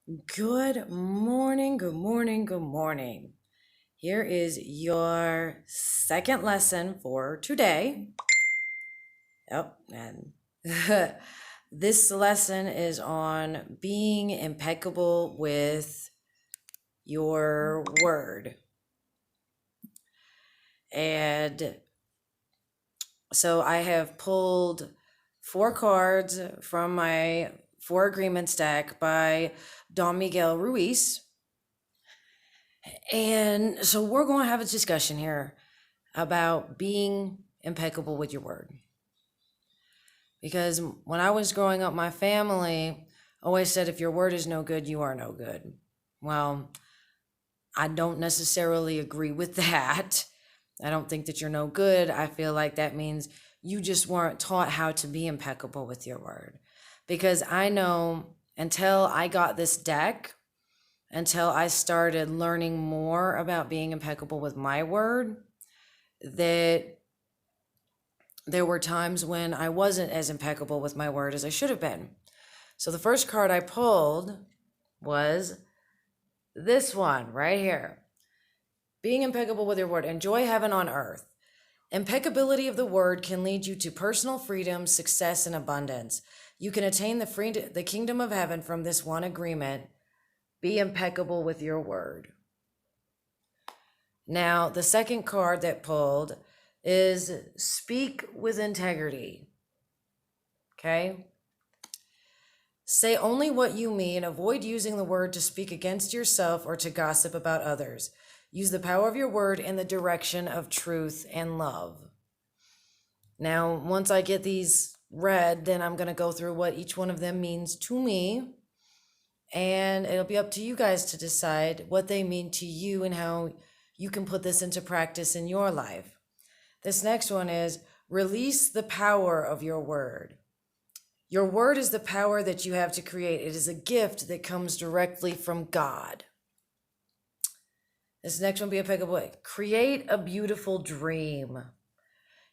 Good morning, good morning, good morning. Here is your second lesson for today. Yep, and this lesson is on being impeccable with your word. And so I have pulled 4 cards from my 4 agreements deck by Don Miguel Ruiz. And so we're going to have a discussion here about being impeccable with your word. Because when I was growing up, my family always said, if your word is no good, you are no good. Well, I don't necessarily agree with that. I don't think that you're no good. I feel like that means you just weren't taught how to be impeccable with your word. Because I know until I got this deck, until I started learning more about being impeccable with my word, that there were times when I wasn't as impeccable with my word as I should have been. So the first card I pulled was this one right here. Being impeccable with your word. Enjoy heaven on earth. Impeccability of the word can lead you to personal freedom, success, and abundance. You can attain the kingdom of heaven from this one agreement. Be impeccable with your word. Now, the second card that pulled is speak with integrity. Okay? Say only what you mean. Avoid using the word to speak against yourself or to gossip about others. Use the power of your word in the direction of truth and love. Now, once I get these read, then I'm going to go through what each one of them means to me. And it'll be up to you guys to decide what they mean to you and how you can put this into practice in your life. This next one is release the power of your word. Your word is the power that you have to create. It is a gift that comes directly from God. This next one, be impeccable. Create a beautiful dream.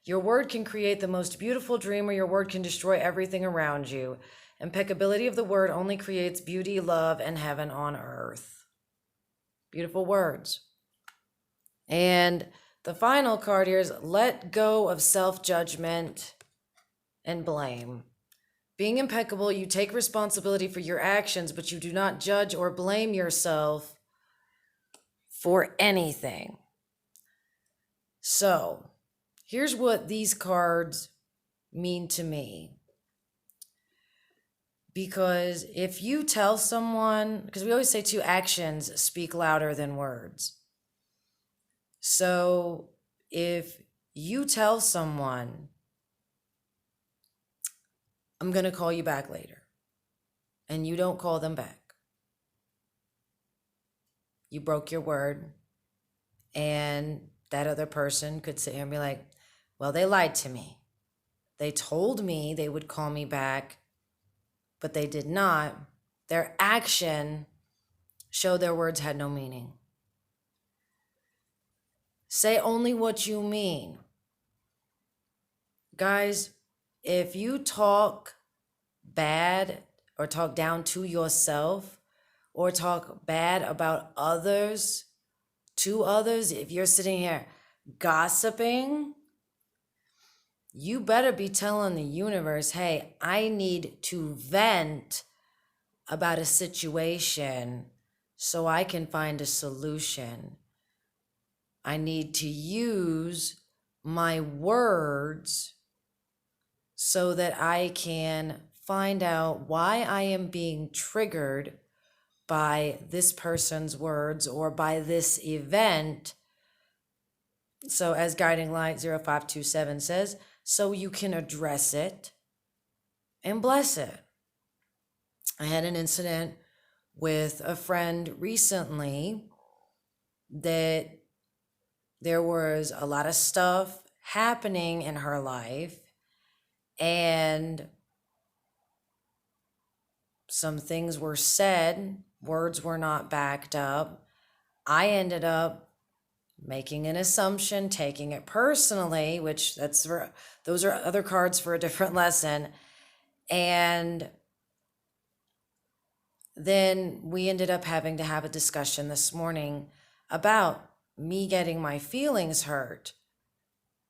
Your word can create the most beautiful dream, or your word can destroy everything around you. Impeccability of the word only creates beauty, love, and heaven on earth. Beautiful words. And the final card here is let go of self-judgment and blame. Being impeccable, you take responsibility for your actions, but you do not judge or blame yourself for anything. So, here's what these cards mean to me. Because if you tell someone, because we always say two actions speak louder than words. So, if you tell someone, I'm going to call you back later, and you don't call them back, you broke your word, and that other person could sit here and be like, well, they lied to me. They told me they would call me back, but they did not. Their action showed their words had no meaning. Say only what you mean. Guys, if you talk bad or talk down to yourself or talk bad about others to others, if you're sitting here gossiping, you better be telling the universe, hey, I need to vent about a situation so I can find a solution. I need to use my words so that I can find out why I am being triggered by this person's words or by this event. So as Guiding Light 0527 says, so you can address it and bless it. I had an incident with a friend recently that there was a lot of stuff happening in her life, and some things were said, words were not backed up. I ended up making an assumption, taking it personally, which those are other cards for a different lesson. And then we ended up having to have a discussion this morning about me getting my feelings hurt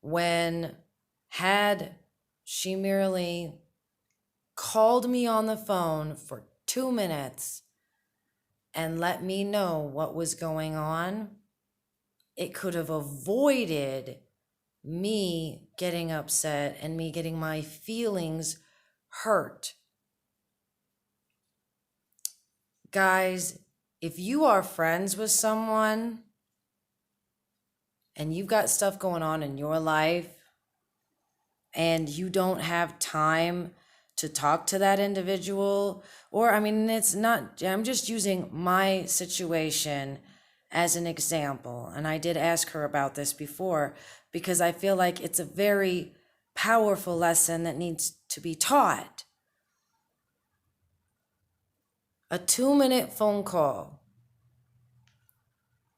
when, had she merely called me on the phone for 2 minutes and let me know what was going on, it could have avoided me getting upset and me getting my feelings hurt. Guys, if you are friends with someone and you've got stuff going on in your life and you don't have time to talk to that individual, or I mean, it's not, I'm just using my situation as an example. And I did ask her about this before because I feel like it's a very powerful lesson that needs to be taught. A 2-minute phone call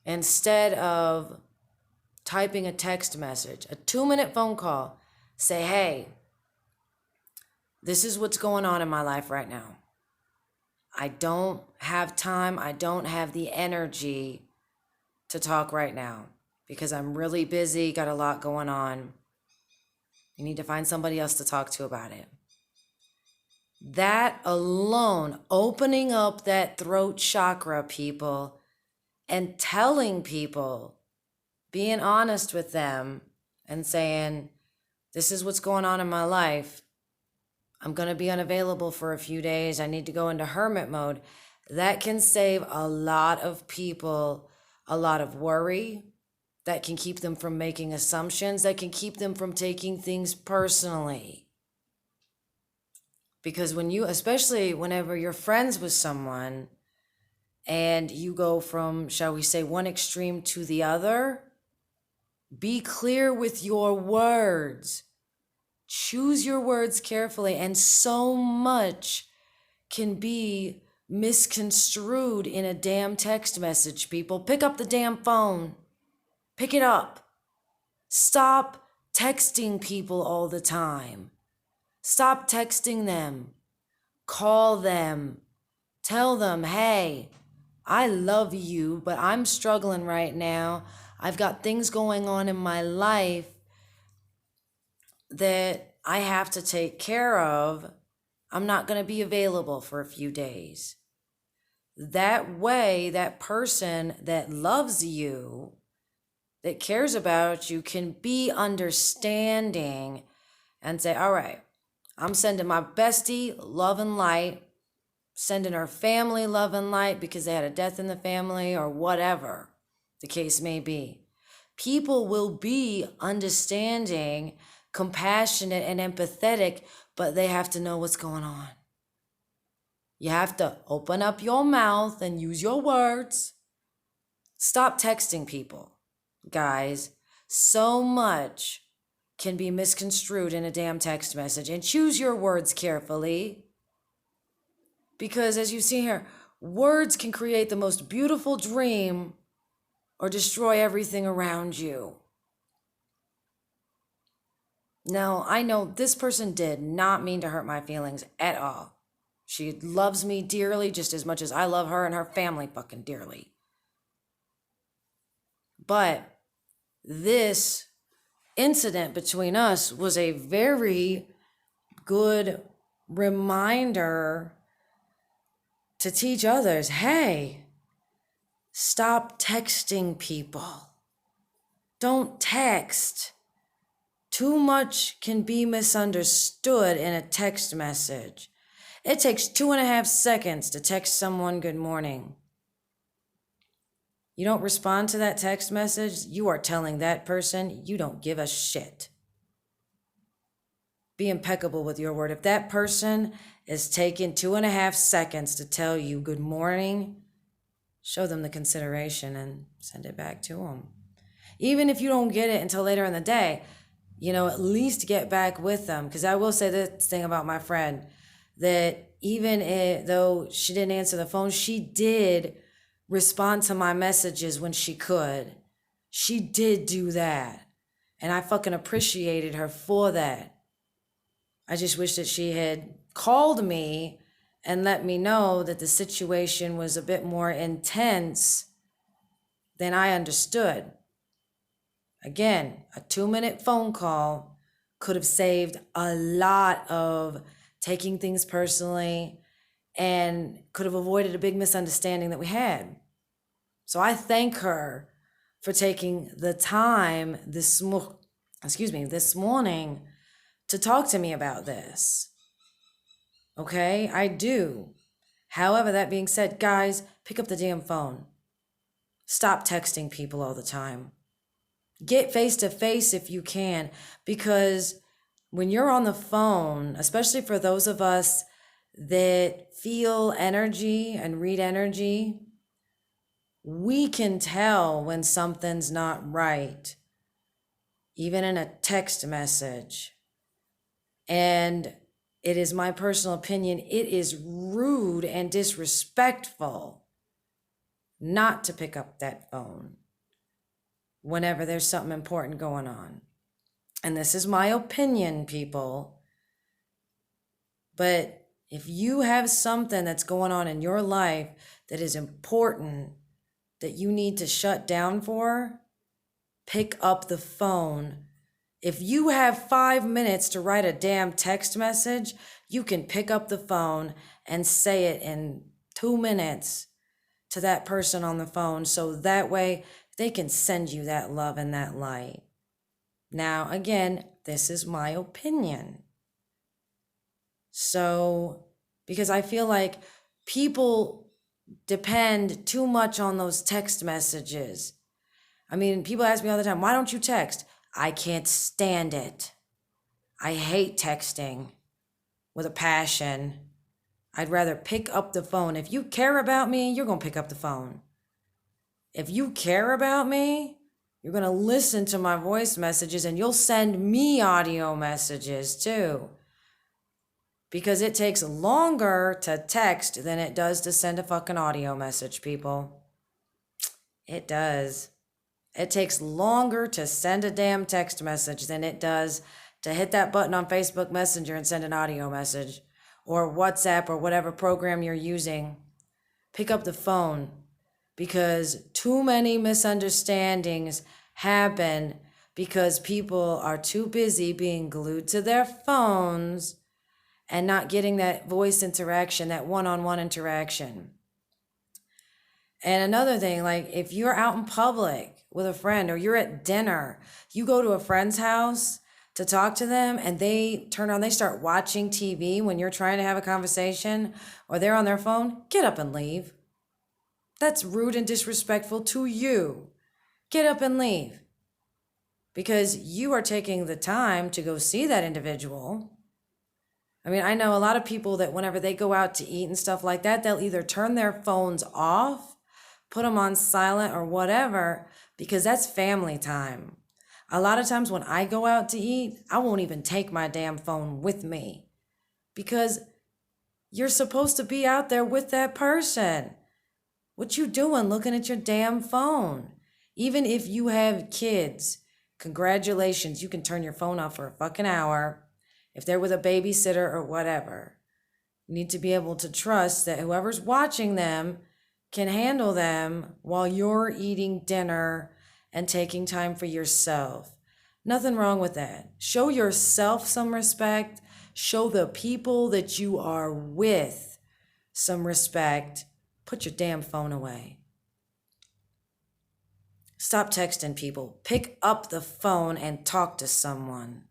instead of typing a text message, a 2-minute phone call, say, hey, this is what's going on in my life right now. I don't have time. I don't have the energy to talk right now because I'm really busy, got a lot going on. You need to find somebody else to talk to about it. That alone, opening up that throat chakra, people, and telling people, being honest with them and saying, this is what's going on in my life. I'm going to be unavailable for a few days. I need to go into hermit mode. That can save a lot of people a lot of worry. That can keep them from making assumptions. That can keep them from taking things personally. Because when you, especially whenever you're friends with someone and you go from, shall we say, one extreme to the other, be clear with your words. Choose your words carefully, and so much can be misconstrued in a damn text message, people. Pick up the damn phone. Pick it up. Stop texting people all the time. Stop texting them. Call them. Tell them, hey, I love you, but I'm struggling right now. I've got things going on in my life that I have to take care of. I'm not going to be available for a few days. That way, that person that loves you, that cares about you, can be understanding and say, all right, I'm sending my bestie love and light, sending her family love and light because they had a death in the family or whatever the case may be. People will be understanding, compassionate, and empathetic, but they have to know what's going on. You have to open up your mouth and use your words. Stop texting people, guys. So much can be misconstrued in a damn text message, and choose your words carefully. Because as you see here, words can create the most beautiful dream or destroy everything around you. Now, I know this person did not mean to hurt my feelings at all. She loves me dearly just as much as I love her and her family fucking dearly. But this incident between us was a very good reminder to teach others, hey, stop texting people. Don't text. Too much can be misunderstood in a text message. It takes 2.5 seconds to text someone good morning. You don't respond to that text message, you are telling that person you don't give a shit. Be impeccable with your word. If that person is taking 2.5 seconds to tell you good morning, show them the consideration and send it back to them. Even if you don't get it until later in the day, at least get back with them. Because I will say this thing about my friend, that even though she didn't answer the phone, she did respond to my messages when she could. She did do that. And I fucking appreciated her for that. I just wish that she had called me and let me know that the situation was a bit more intense than I understood. Again, a 2-minute phone call could have saved a lot of taking things personally and could have avoided a big misunderstanding that we had. So I thank her for taking the time this morning to talk to me about this. Okay, I do. However, that being said, guys, pick up the damn phone. Stop texting people all the time. Get face to face if you can, because when you're on the phone, especially for those of us that feel energy and read energy, we can tell when something's not right, even in a text message. And it is my personal opinion, it is rude and disrespectful not to pick up that phone whenever there's something important going on. And this is my opinion, people. But if you have something that's going on in your life that is important that you need to shut down for, pick up the phone. If you have 5 minutes to write a damn text message, you can pick up the phone and say it in 2 minutes to that person on the phone, so that way they can send you that love and that light. Now, again, this is my opinion. So, because I feel like people depend too much on those text messages. I mean, people ask me all the time, why don't you text? I can't stand it. I hate texting with a passion. I'd rather pick up the phone. If you care about me, you're going to pick up the phone. If you care about me, you're going to listen to my voice messages and you'll send me audio messages too. Because it takes longer to text than it does to send a fucking audio message, people. It does. It takes longer to send a damn text message than it does to hit that button on Facebook Messenger and send an audio message, or WhatsApp, or whatever program you're using. Pick up the phone, because too many misunderstandings happen because people are too busy being glued to their phones and not getting that voice interaction, that one-on-one interaction. And another thing, like if you're out in public with a friend or you're at dinner, you go to a friend's house to talk to them and they turn on, they start watching TV when you're trying to have a conversation, or they're on their phone, get up and leave. That's rude and disrespectful to you. Get up and leave. Because you are taking the time to go see that individual. I mean, I know a lot of people that whenever they go out to eat and stuff like that, they'll either turn their phones off, put them on silent or whatever, because that's family time. A lot of times when I go out to eat, I won't even take my damn phone with me, because you're supposed to be out there with that person. What you doing looking at your damn phone? Even if you have kids, congratulations, you can turn your phone off for a fucking hour. If they're with a babysitter or whatever, you need to be able to trust that whoever's watching them can handle them while you're eating dinner and taking time for yourself. Nothing wrong with that. Show yourself some respect. Show the people that you are with some respect. Put your damn phone away. Stop texting people. Pick up the phone and talk to someone.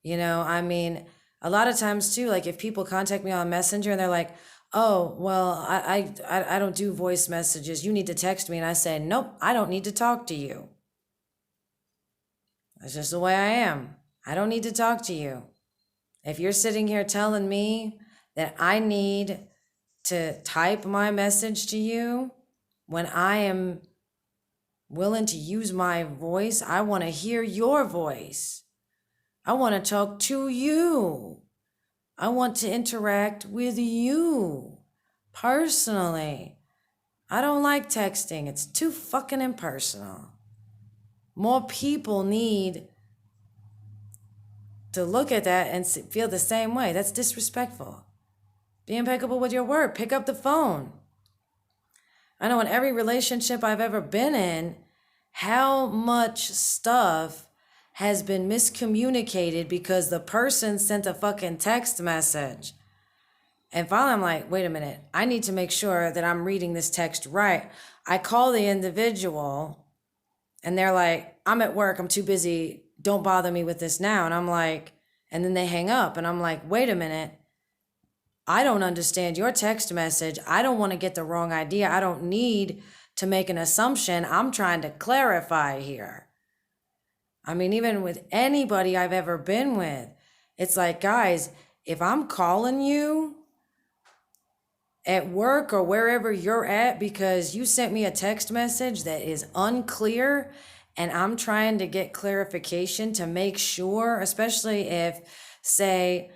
You know, I mean, a lot of times too, like if people contact me on Messenger and they're like, oh, well, I don't do voice messages. You need to text me. And I say, nope, I don't need to talk to you. That's just the way I am. I don't need to talk to you. If you're sitting here telling me that I need to type my message to you when I am willing to use my voice, I want to hear your voice. I want to talk to you. I want to interact with you personally. I don't like texting. It's too fucking impersonal. More people need to look at that and feel the same way. That's disrespectful. Be impeccable with your word. Pick up the phone. I know in every relationship I've ever been in, how much stuff has been miscommunicated because the person sent a fucking text message. And finally, I'm like, wait a minute, I need to make sure that I'm reading this text right. I call the individual and they're like, I'm at work, I'm too busy, don't bother me with this now. And I'm like, and then they hang up and I'm like, wait a minute, I don't understand your text message. I don't want to get the wrong idea. I don't need to make an assumption. I'm trying to clarify here. I mean, even with anybody I've ever been with, it's like, guys, if I'm calling you at work or wherever you're at because you sent me a text message that is unclear and I'm trying to get clarification to make sure, especially if, say,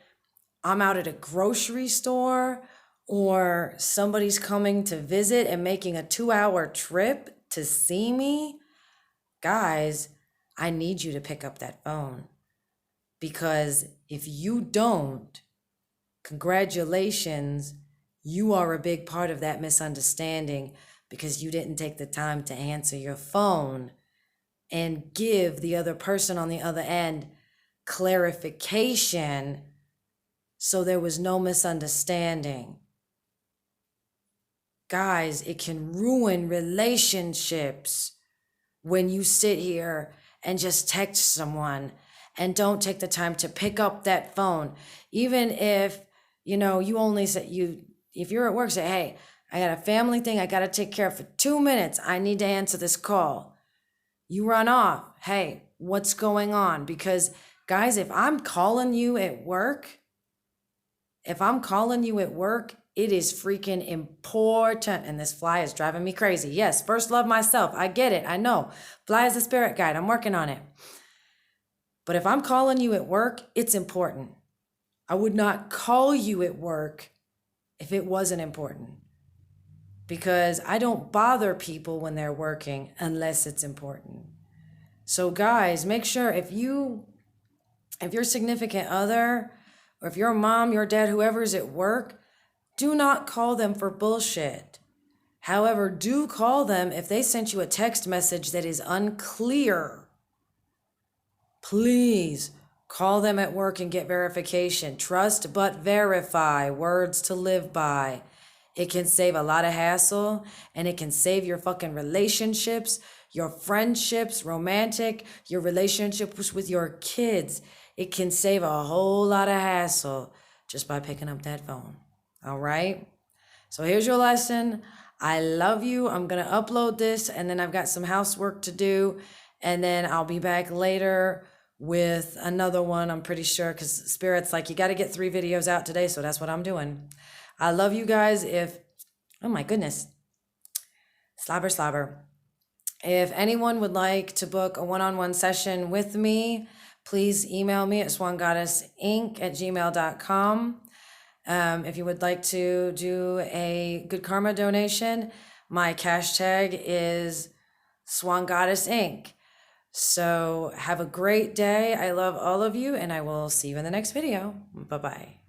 I'm out at a grocery store or somebody's coming to visit and making a 2-hour trip to see me, guys, I need you to pick up that phone. Because if you don't, congratulations, you are a big part of that misunderstanding because you didn't take the time to answer your phone and give the other person on the other end clarification so there was no misunderstanding. Guys, it can ruin relationships when you sit here and just text someone and don't take the time to pick up that phone. Even if, you only say, if you're at work, say, hey, I got a family thing I got to take care of for 2 minutes. I need to answer this call. You run off. Hey, what's going on? Because, guys, if I'm calling you at work, it is freaking important. And this fly is driving me crazy. Yes, first love myself. I get it. I know. Fly is a spirit guide. I'm working on it. But if I'm calling you at work, it's important. I would not call you at work if it wasn't important. Because I don't bother people when they're working unless it's important. So guys, make sure if your significant other, or if your mom, your dad, whoever's at work, do not call them for bullshit. However, do call them if they sent you a text message that is unclear. Please call them at work and get verification. Trust but verify, words to live by. It can save a lot of hassle and it can save your fucking relationships, your friendships, romantic, your relationships with your kids. It can save a whole lot of hassle just by picking up that phone. All right? So here's your lesson. I love you. I'm going to upload this and then I've got some housework to do. And then I'll be back later with another one, I'm pretty sure, because Spirit's like, you got to get 3 videos out today. So that's what I'm doing. I love you guys. Oh my goodness. Slobber. If anyone would like to book a one-on-one session with me, please email me at swangoddessinc@gmail.com. If you would like to do a good karma donation, my cash tag is Swan Goddess Inc. So have a great day. I love all of you and I will see you in the next video. Bye-bye.